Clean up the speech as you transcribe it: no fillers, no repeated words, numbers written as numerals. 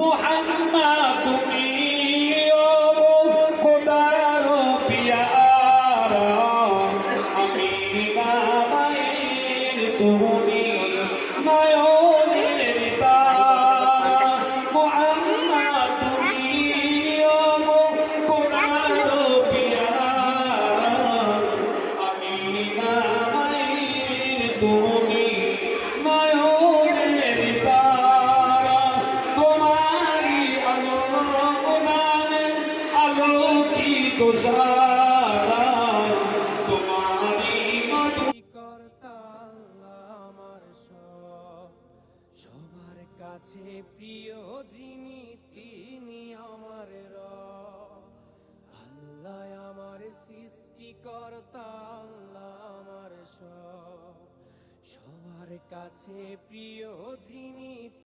মুহাম্মদ তুমি ও খোদার পিয়ারা, আমি মায়ের তুমি নয়নের তারা। মুহাম্মদ তুমি ও খোদার পিয়ারা, আমি মায়ের তুমি নয়নের তারা। তোমারি আলো মানে আলোকিত সারা, তোমারি মধু কর্তা আমার সবার কাছে প্রিয় যিনি তিনি আমার রব। আল্লাহ আমার সৃষ্টিকর্তা, আল্লাহ আমার সবার কাছে প্রিয় যিনি